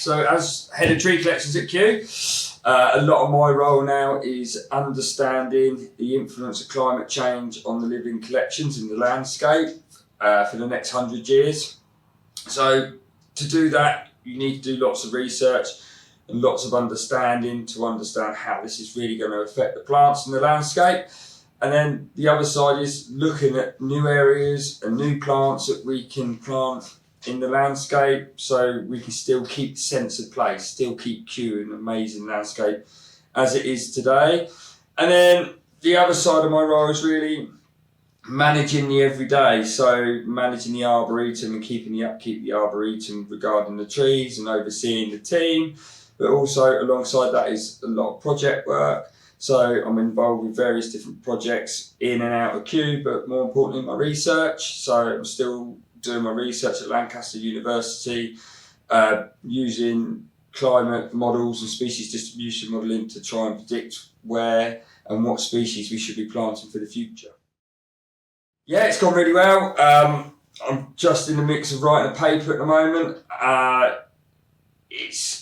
So as head of Tree Collections at Kew, a lot of my role now is understanding the influence of climate change on the living collections in the landscape for the next 100 years. So to do that, you need to do lots of research and lots of understanding to understand how this is really going to affect the plants in the landscape. And then the other side is looking at new areas and new plants that we can plant in the landscape so we can still keep the sense of place, still keep Kew an amazing landscape as it is today. And then the other side of my role is really managing the everyday, so managing the arboretum and keeping the upkeep of the arboretum regarding the trees and overseeing the team. But also alongside that is a lot of project work. So I'm involved with various different projects in and out of Kew, but more importantly my research. So I'm still doing my research at Lancaster University, using climate models and species distribution modelling to try and predict where and what species we should be planting for the future. Yeah, it's gone really well. I'm just in the mix of writing a paper at the moment.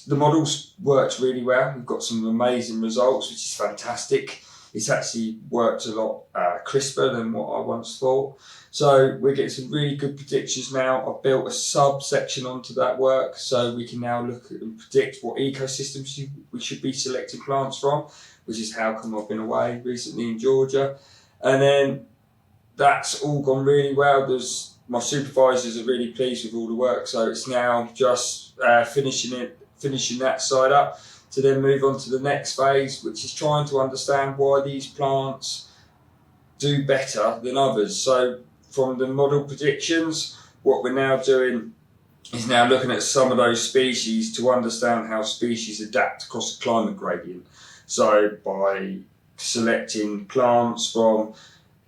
The models worked really well. We've got some amazing results, which is fantastic. It's actually worked a lot crisper than what I once thought. So we're getting some really good predictions now. I've built a subsection onto that work, so we can now look at and predict what ecosystems we should be selecting plants from, which is how come I've been away recently in Georgia. And then that's all gone really well. My supervisors are really pleased with all the work, so it's now just finishing that side up to then move on to the next phase, which is trying to understand why these plants do better than others. So from the model predictions, what we're now doing is now looking at some of those species to understand how species adapt across the climate gradient. So by selecting plants from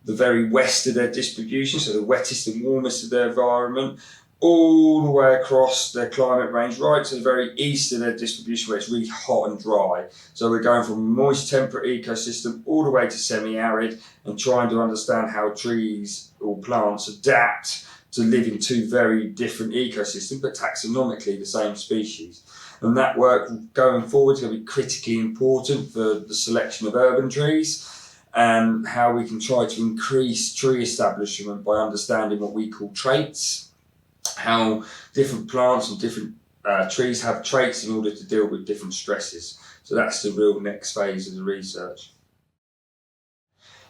the very west of their distribution, so the wettest and warmest of their environment, all the way across their climate range, right to the very east of their distribution where it's really hot and dry. So we're going from a moist temperate ecosystem all the way to semi-arid and trying to understand how trees or plants adapt to live in two very different ecosystems, but taxonomically the same species. And that work going forward is going to be critically important for the selection of urban trees and how we can try to increase tree establishment by understanding what we call traits, how different plants and different trees have traits in order to deal with different stresses. So that's the real next phase of the research.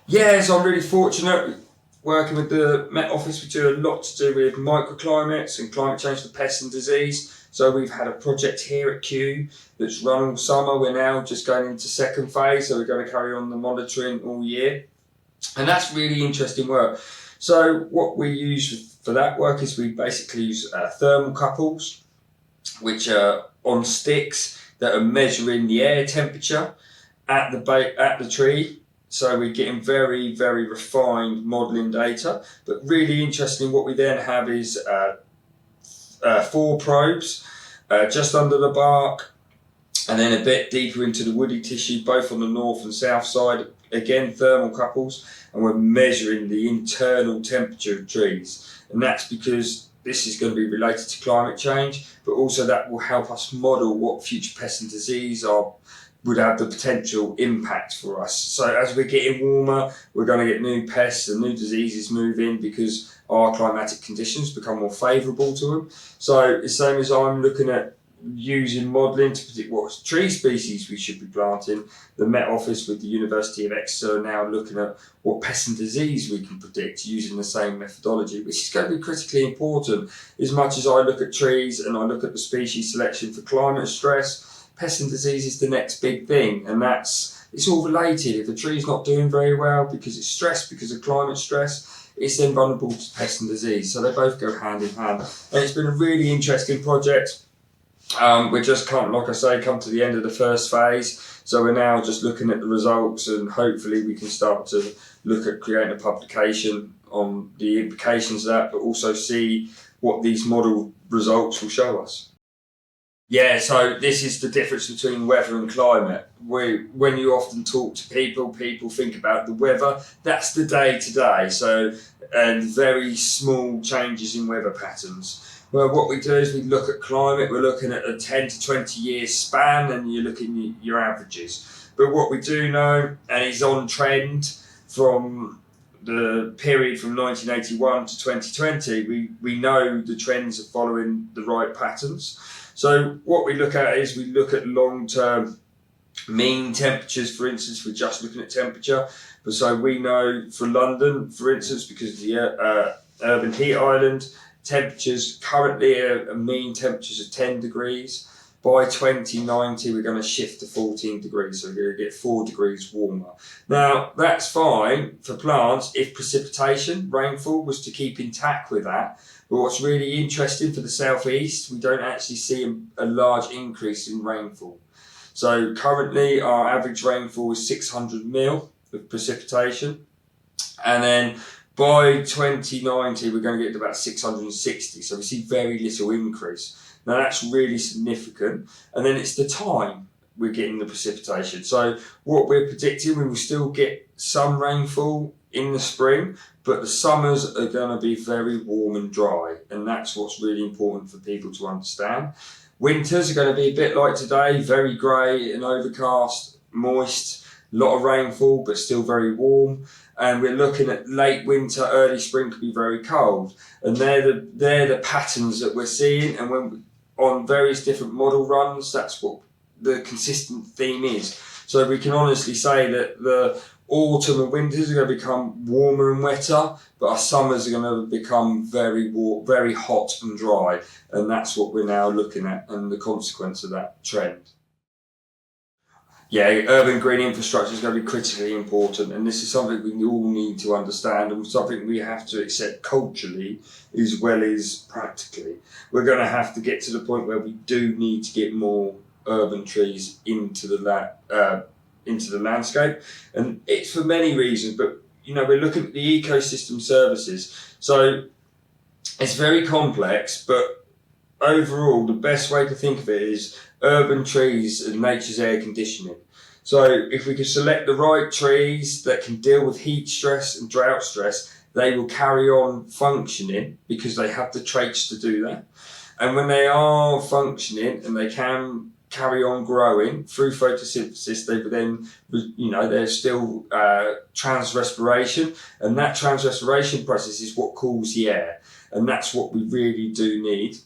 Yeah, so I'm really fortunate working with the Met Office. We do a lot to do with microclimates and climate change for pests and disease. So we've had a project here at Kew that's run all summer. We're now just going into second phase, so we're going to carry on the monitoring all year. And that's really interesting work. So what we use for that work is we basically use thermocouples, which are on sticks that are measuring the air temperature at the tree. So we're getting very, very refined modelling data. But really interesting, what we then have is 4 probes just under the bark and then a bit deeper into the woody tissue, both on the north and south side. Again, thermocouples, and we're measuring the internal temperature of trees. And that's because this is going to be related to climate change, but also that will help us model what future pests and disease would have the potential impact for us. So as we're getting warmer, we're going to get new pests and new diseases move in because our climatic conditions become more favourable to them. So the same as I'm looking at using modelling to predict what tree species we should be planting, the Met Office with the University of Exeter are now looking at what pest and disease we can predict using the same methodology, which is going to be critically important. As much as I look at trees and I look at the species selection for climate stress, pest and disease is the next big thing, and it's all related. If a tree's not doing very well because it's stressed because of climate stress, it's then vulnerable to pest and disease. So they both go hand in hand. And it's been a really interesting project. We're just like I say, come to the end of the first phase. So we're now just looking at the results, and hopefully we can start to look at creating a publication on the implications of that, but also see what these model results will show us. Yeah, so this is the difference between weather and climate. When you often talk to people think about the weather. That's the day to day. So, and very small changes in weather patterns. Well, what we do is we look at climate, we're looking at a 10 to 20 year span, and you're looking at your averages. But what we do know, and is on trend from the period from 1981 to 2020, we know the trends are following the right patterns. So what we look at is we look at long-term mean temperatures, for instance. We're just looking at temperature. But so we know for London, for instance, because of the urban heat island, temperatures currently are mean temperatures of 10 degrees. By 2090, we're going to shift to 14 degrees, so we're going to get 4 degrees warmer. Now, that's fine for plants if precipitation, rainfall, was to keep intact with that. But what's really interesting for the southeast, we don't actually see a large increase in rainfall. So currently, our average rainfall is 600 mil of precipitation, and then by 2090, we're going to get to about 660. So we see very little increase. Now that's really significant. And then it's the time we're getting the precipitation. So what we're predicting, we will still get some rainfall in the spring, but the summers are going to be very warm and dry. And that's what's really important for people to understand. Winters are going to be a bit like today, very grey and overcast, moist, a lot of rainfall, but still very warm. And we're looking at late winter, early spring could be very cold. And they're the patterns that we're seeing. And when on various different model runs, that's what the consistent theme is. So we can honestly say that the autumn and winters are going to become warmer and wetter, but our summers are going to become very warm, very hot and dry. And that's what we're now looking at, and the consequence of that trend. Yeah, urban green infrastructure is going to be critically important, and this is something we all need to understand, and something we have to accept culturally as well as practically. We're going to have to get to the point where we do need to get more urban trees into the landscape, and it's for many reasons. But we're looking at the ecosystem services, so it's very complex, but overall, the best way to think of it is urban trees and nature's air conditioning. So if we can select the right trees that can deal with heat stress and drought stress, they will carry on functioning because they have the traits to do that. And when they are functioning and they can carry on growing through photosynthesis, they then, there's still transrespiration, and that transrespiration process is what cools the air. And that's what we really do need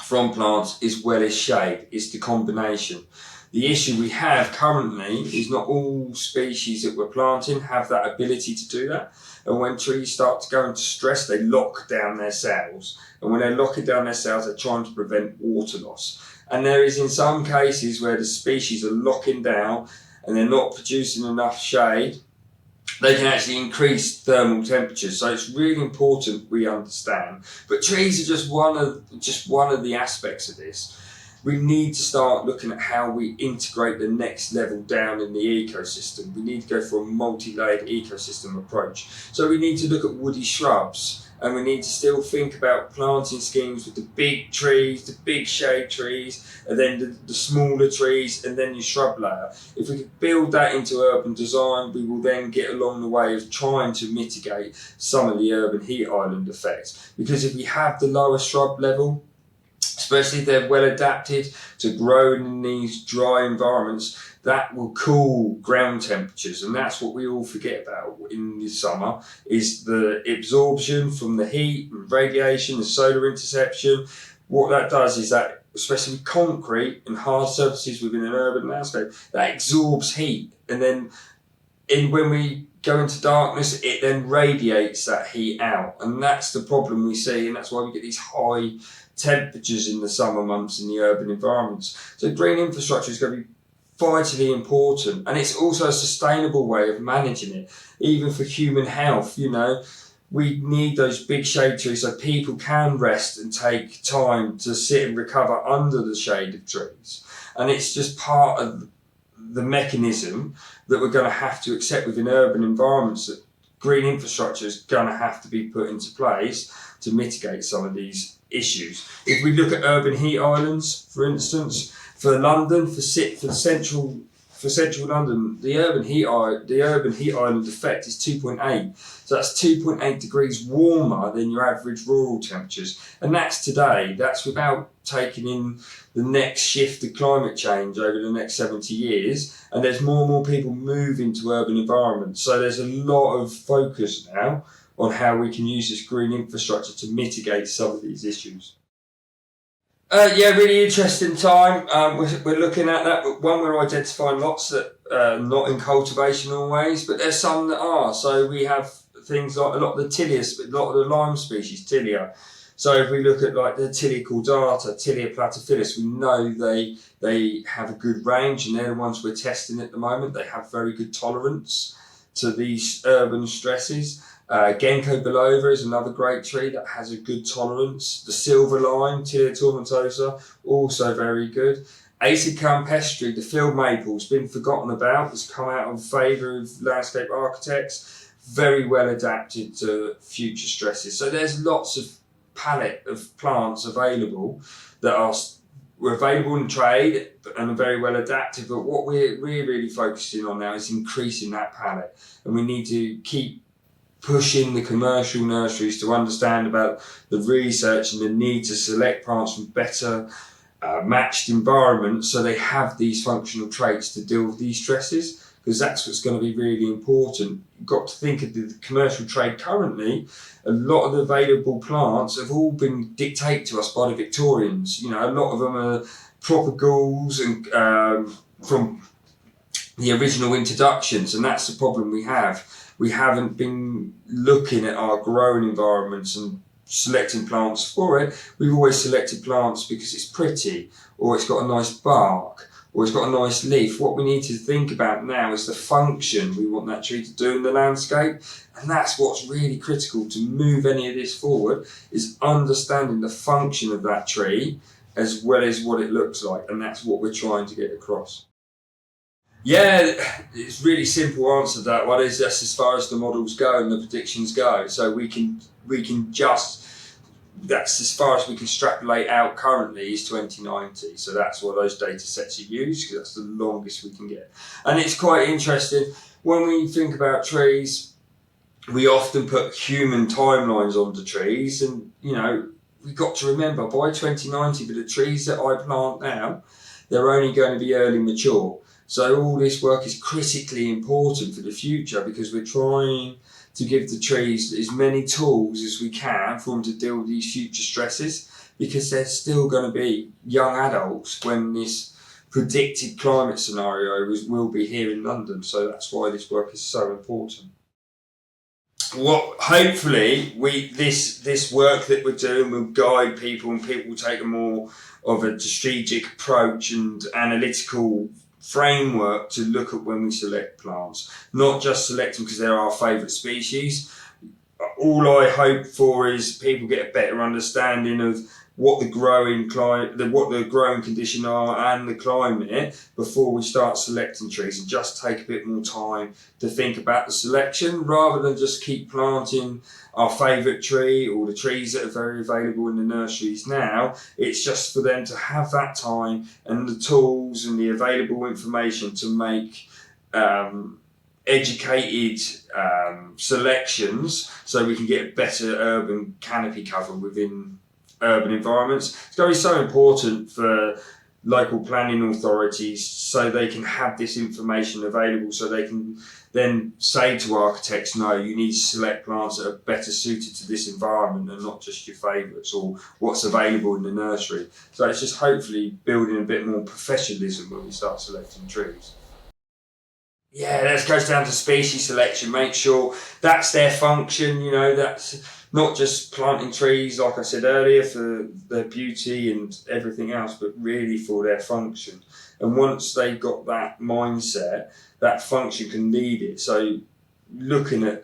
from plants as well as shade. It's the combination. The issue we have currently is not all species that we're planting have that ability to do that. And when trees start to go into stress, they lock down their cells. And when they're locking down their cells, they're trying to prevent water loss. And there is in some cases where the species are locking down and they're not producing enough shade, they can actually increase thermal temperatures. So it's really important we understand. But trees are just one of the aspects of this. We need to start looking at how we integrate the next level down in the ecosystem. We need to go for a multi-layered ecosystem approach. So we need to look at woody shrubs, and we need to still think about planting schemes with the big trees, the big shade trees, and then the smaller trees, and then your shrub layer. If we could build that into urban design, we will then get along the way of trying to mitigate some of the urban heat island effects. Because if we have the lower shrub level, especially if they're well adapted to growing in these dry environments, that will cool ground temperatures. And that's what we all forget about in the summer, is the absorption from the heat and radiation, the solar interception. What that does is that, especially with concrete and hard surfaces within an urban landscape, that absorbs heat. And then when we go into darkness, it then radiates that heat out. And that's the problem we see, and that's why we get these high temperatures in the summer months in the urban environments. So green infrastructure is going to be vitally important, and it's also a sustainable way of managing it, even for human health. We need those big shade trees so people can rest and take time to sit and recover under the shade of trees. And it's just part of the mechanism that we're going to have to accept within urban environments, that green infrastructure is going to have to be put into place to mitigate some of these issues. If we look at urban heat islands, for instance, for London, for the central for central London, the urban heat island effect is 2.8. So that's 2.8 degrees warmer than your average rural temperatures. And that's today. That's without taking in the next shift of climate change over the next 70 years. And there's more and more people moving to urban environments. So there's a lot of focus now on how we can use this green infrastructure to mitigate some of these issues. Yeah, really interesting time. We're looking at that, but one, we're identifying lots that are not in cultivation always, but there's some that are. So we have things like a lot of the tilia, a lot of the lime species, tilia. So if we look at like the tilia cordata, tilia platyphilus, we know they have a good range, and they're the ones we're testing at the moment. They have very good tolerance to these urban stresses. Ginkgo biloba is another great tree that has a good tolerance. The silver lime, Tilia tomentosa, also very good. Acid campestri, the field maple, has been forgotten about. It's come out of favour of landscape architects. Very well adapted to future stresses. So there's lots of palette of plants available that are available in trade and are very well adapted. But what we're really focusing on now is increasing that palette, and we need to keep pushing the commercial nurseries to understand about the research and the need to select plants from better matched environments so they have these functional traits to deal with these stresses, because that's what's going to be really important. You've got to think of the commercial trade currently. A lot of the available plants have all been dictated to us by the Victorians. You know, a lot of them are propagals and from the original introductions, and that's the problem we have. We haven't been looking at our growing environments and selecting plants for it. We've always selected plants because it's pretty, or it's got a nice bark, or it's got a nice leaf. What we need to think about now is the function we want that tree to do in the landscape, and that's what's really critical to move any of this forward, is understanding the function of that tree as well as what it looks like, and that's what we're trying to get across. Yeah, it's really simple answer to that one. Is that's as far as the models go and the predictions go. So we can just, that's as far as we can extrapolate out currently is 2090. So that's what those data sets are used, because that's the longest we can get. And it's quite interesting when we think about trees. We often put human timelines onto trees, and you know, we've got to remember by 2090, for the trees that I plant now, they're only going to be early mature. So all this work is critically important for the future, because we're trying to give the trees as many tools as we can for them to deal with these future stresses, because they're still going to be young adults when this predicted climate scenario will be here in London. So that's why this work is so important. What hopefully this work that we're doing will guide people, and people will take a more of a strategic approach and analytical framework to look at when we select plants, not just select them because they're our favourite species. All I hope for is people get a better understanding of what the growing condition are and the climate before we start selecting trees, and just take a bit more time to think about the selection rather than just keep planting our favourite tree or the trees that are very available in the nurseries now. It's just for them to have that time and the tools and the available information to make educated selections, so we can get better urban canopy cover within urban environments. It's going to be so important for local planning authorities so they can have this information available, so they can then say to architects, no, you need to select plants that are better suited to this environment and not just your favourites or what's available in the nursery. So it's just hopefully building a bit more professionalism when we start selecting trees. Yeah, that goes down to species selection. Make sure that's their function, you know, that's not just planting trees, like I said earlier, for their beauty and everything else, but really for their function. And once they've got that mindset, that function can lead it. So looking at,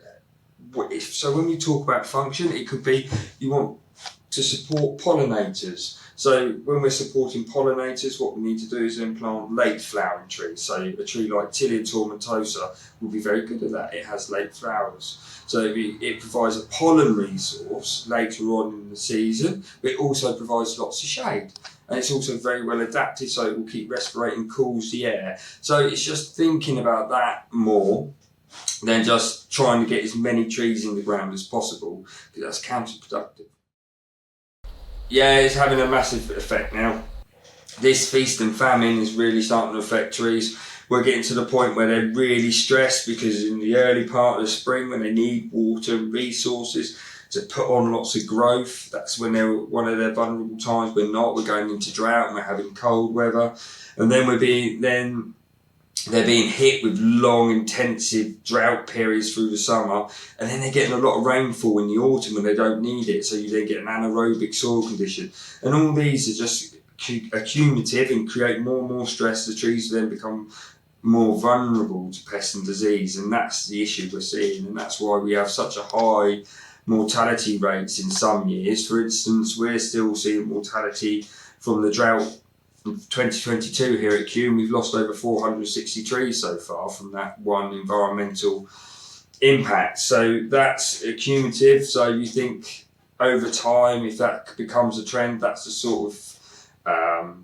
so when you talk about function, it could be you want to support pollinators. So when we're supporting pollinators, what we need to do is then plant late flowering trees. So a tree like Tilia tomentosa will be very good at that. It has late flowers. So it provides a pollen resource later on in the season, but it also provides lots of shade. And it's also very well adapted, so it will keep respirating, cools the air. So it's just thinking about that more than just trying to get as many trees in the ground as possible, because that's counterproductive. Yeah, it's having a massive effect now. This feast and famine is really starting to affect trees. We're getting to the point where they're really stressed, because in the early part of the spring, when they need water and resources to put on lots of growth, that's when they're one of their vulnerable times. We're going into drought and we're having cold weather, and then they're being hit with long, intensive drought periods through the summer, and then they're getting a lot of rainfall in the autumn when they don't need it, so you then get an anaerobic soil condition. And all these are just accumulative and create more and more stress. The trees then become more vulnerable to pests and disease, and that's the issue we're seeing, and that's why we have such a high mortality rates in some years. For instance, we're still seeing mortality from the drought 2022 here at Kew, and we've lost over 460 trees so far from that one environmental impact. So that's cumulative. So you think over time, if that becomes a trend, that's the sort of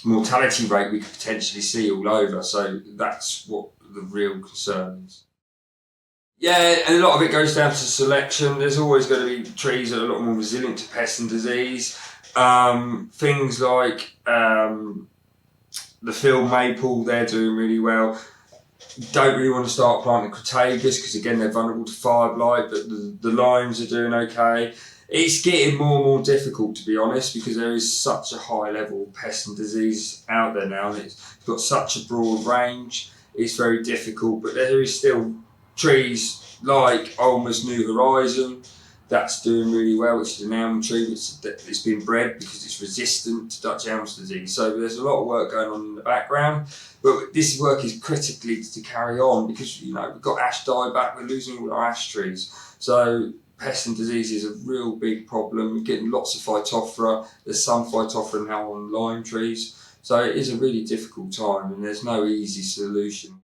mortality rate we could potentially see all over. So that's what the real concern is. Yeah, and a lot of it goes down to selection. There's always going to be trees that are a lot more resilient to pests and disease. Things like the field maple, they're doing really well. Don't really want to start planting crataegus, because again they're vulnerable to fire blight, but the limes are doing okay. It's getting more and more difficult, to be honest, because there is such a high level of pest and disease out there now, and it's got such a broad range. It's very difficult, but there is still trees like Olmer's New Horizon that's doing really well, which is an elm tree it's been bred because it's resistant to Dutch elm disease. So there's a lot of work going on in the background, but this work is critically to carry on, because we've got ash dieback, we're losing all our ash trees. So pests and disease is a real big problem. We're getting lots of Phytophthora. There's some Phytophthora now on lime trees. So it is a really difficult time, and there's no easy solution.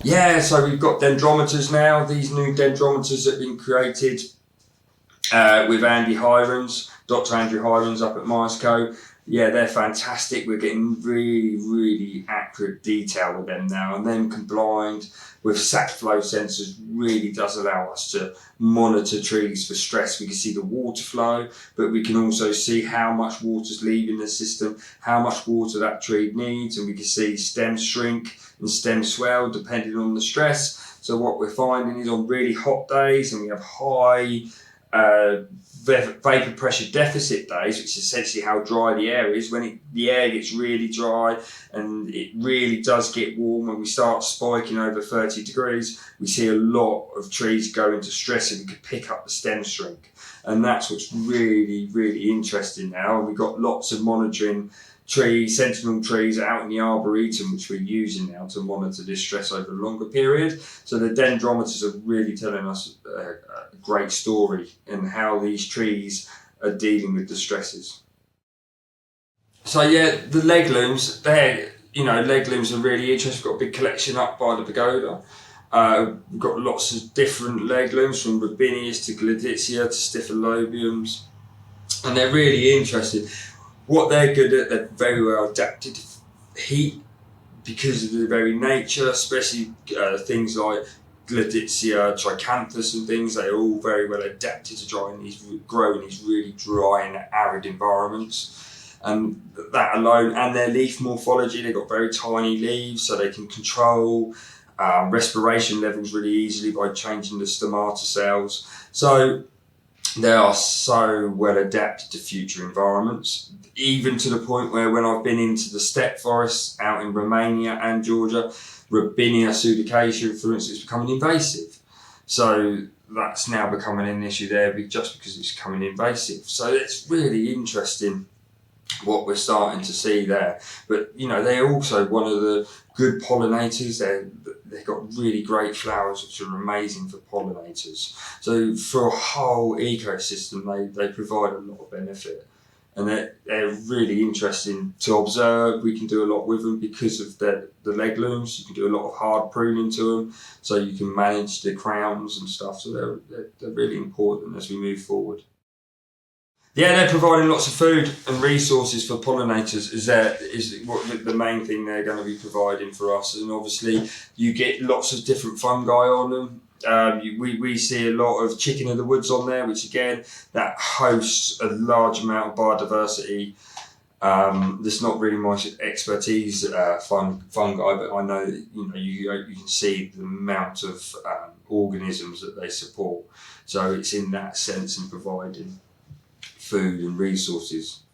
Yeah, so we've got dendrometers now. These new dendrometers have been created with Andy Hirons, Dr. Andrew Hirons up at Myresco. Yeah, they're fantastic. We're getting really, really accurate detail with them now, and then combined with sap flow sensors really does allow us to monitor trees for stress. We can see the water flow, but we can also see how much water's leaving the system, how much water that tree needs, and we can see stem shrink and stem swell depending on the stress. So what we're finding is on really hot days, and we have high vapor pressure deficit days, which is essentially how dry the air is. When the air gets really dry and it really does get warm, when we start spiking over 30 degrees, we see a lot of trees go into stress, and we could pick up the stem shrink. And that's what's really, really interesting now. And we've got lots of monitoring trees, sentinel trees out in the Arboretum, which we're using now to monitor this stress over a longer period. So the dendrometers are really telling us a great story in how these trees are dealing with the stresses. So yeah, the legumes, legumes are really interesting. We've got a big collection up by the pagoda. We've got lots of different legumes, from Robinias to Gladitsia to Stifalobiums, and they're really interesting. What they're good at, they're very well adapted to heat because of the very nature, especially things like Gladitsia, Tricanthus and things. They're all very well adapted to grow in these really dry and arid environments. And that alone, and their leaf morphology, they've got very tiny leaves, so they can control respiration levels really easily by changing the stomata cells. So they are so well adapted to future environments, even to the point where when I've been into the steppe forests out in Romania and Georgia, Robinia pseudacacia, for instance, is becoming invasive. So that's now becoming an issue there just because it's becoming invasive. So it's really interesting what we're starting to see there. But they're also one of the good pollinators. They've got really great flowers which are amazing for pollinators. So for a whole ecosystem, they provide a lot of benefit, and they're really interesting to observe. We can do a lot with them because of the leg looms. You can do a lot of hard pruning to them, so you can manage the crowns and stuff. So they're really important as we move forward. Yeah, they're providing lots of food and resources for pollinators. Is what the main thing they're going to be providing for us. And obviously, you get lots of different fungi on them. We see a lot of chicken of the woods on there, which again, that hosts a large amount of biodiversity. That's not really my expertise, fungi, but I know that, you can see the amount of organisms that they support. So it's in that sense in providing food and resources.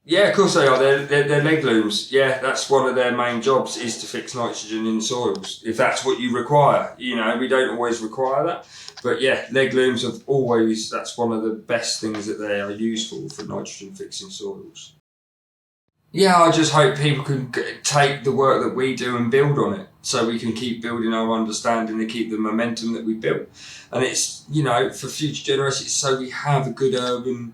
Yeah, of course they are. They're leg looms. Yeah, that's one of their main jobs, is to fix nitrogen in soils, if that's what you require. We don't always require that, but yeah, leg looms that's one of the best things that they are used for nitrogen fixing soils. Yeah, I just hope people can take the work that we do and build on it, so we can keep building our understanding and keep the momentum that we built. And it's, for future generations, so we have a good urban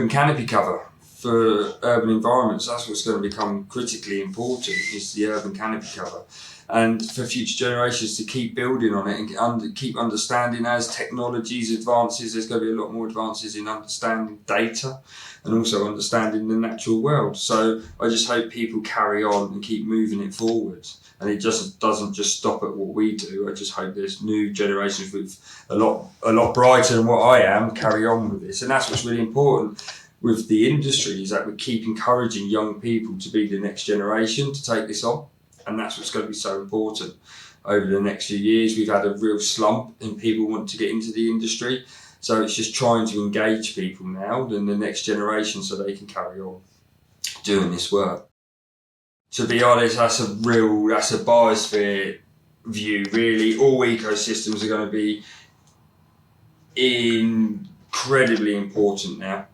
canopy cover for urban environments. That's what's going to become critically important, is the urban canopy cover. And for future generations to keep building on it and keep understanding, as technologies advances, there's going to be a lot more advances in understanding data and also understanding the natural world. So I just hope people carry on and keep moving it forward. And it just doesn't just stop at what we do. I just hope there's new generations with a lot brighter than what I am carry on with this. And that's what's really important with the industry, is that we keep encouraging young people to be the next generation to take this on. And that's what's going to be so important over the next few years. We've had a real slump in people want to get into the industry. So it's just trying to engage people now and the next generation so they can carry on doing this work. To be honest, that's a biosphere view, really. All ecosystems are going to be incredibly important now.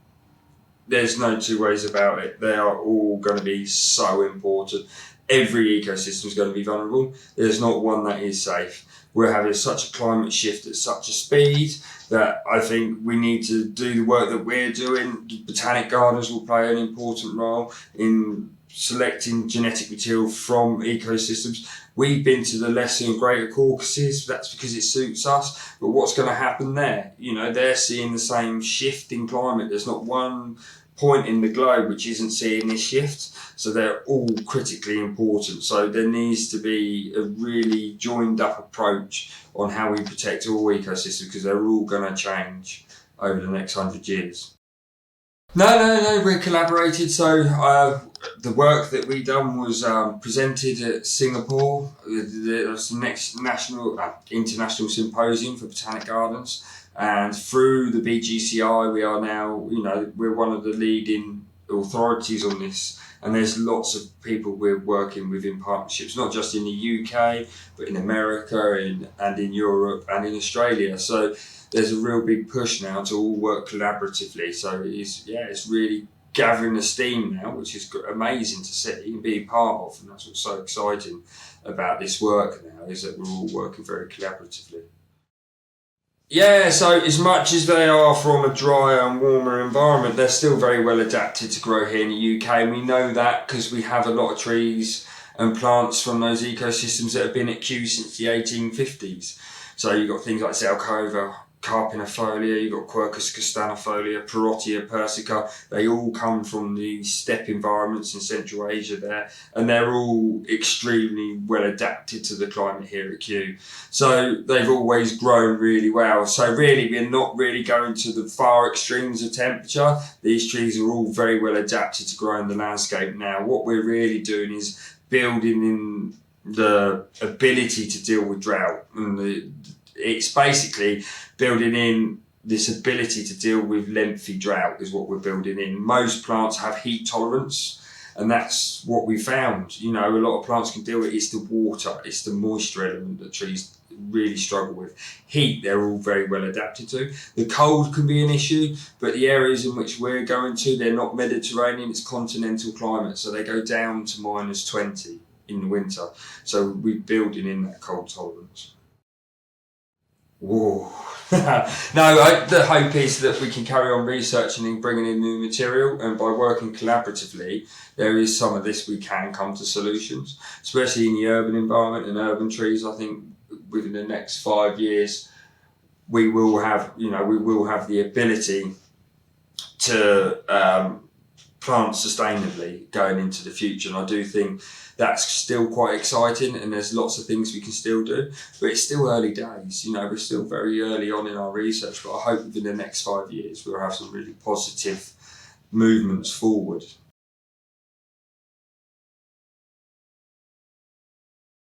There's no two ways about it. They are all going to be so important. Every ecosystem is going to be vulnerable. There's not one that is safe. We're having such a climate shift at such a speed that I think we need to do the work that we're doing. Botanic gardens will play an important role in selecting genetic material from ecosystems. We've been to the Lesser and Greater Caucasus. That's because it suits us. But what's going to happen there? They're seeing the same shift in climate. There's not one point in the globe which isn't seeing this shift. So they're all critically important. So there needs to be a really joined up approach on how we protect all ecosystems, because they're all going to change over the next 100 years. No, we're collaborated. So the work that we done was presented at Singapore. It was the next international symposium for botanic gardens. And through the BGCI, we are now, we're one of the leading authorities on this. And there's lots of people we're working with in partnerships, not just in the UK, but in America and in Europe and in Australia. So there's a real big push now to all work collaboratively. So it's really gathering the steam now, which is amazing to see and be part of. And that's what's so exciting about this work now, is that we're all working very collaboratively. Yeah, so as much as they are from a drier and warmer environment, they're still very well adapted to grow here in the UK. And we know that because we have a lot of trees and plants from those ecosystems that have been at Kew since the 1850s. So you've got things like Zelkova, Carpinifolia, you've got Quercus castanifolia, Parotia persica. They all come from the steppe environments in Central Asia there, and they're all extremely well adapted to the climate here at Kew. So they've always grown really well. So really, we're not really going to the far extremes of temperature. These trees are all very well adapted to grow in the landscape now. What we're really doing is building in the ability to deal with drought, and it's basically building in this ability to deal with lengthy drought is what we're building in. Most plants have heat tolerance, and that's what we found. A lot of plants can deal with it. It's the water, it's the moisture element that trees really struggle with. Heat, they're all very well adapted to. The cold can be an issue, but the areas in which we're going to, they're not Mediterranean, it's continental climate, so they go down to -20 in the winter. So we're building in that cold tolerance. Whoa. No, the hope is that we can carry on researching and bringing in new material, and by working collaboratively, there is some of this we can come to solutions, especially in the urban environment and urban trees. I think within the next 5 years, we will have the ability to plant sustainably going into the future, and I do think that's still quite exciting, and there's lots of things we can still do, but it's still early days. We're still very early on in our research, but I hope within the next 5 years we'll have some really positive movements forward.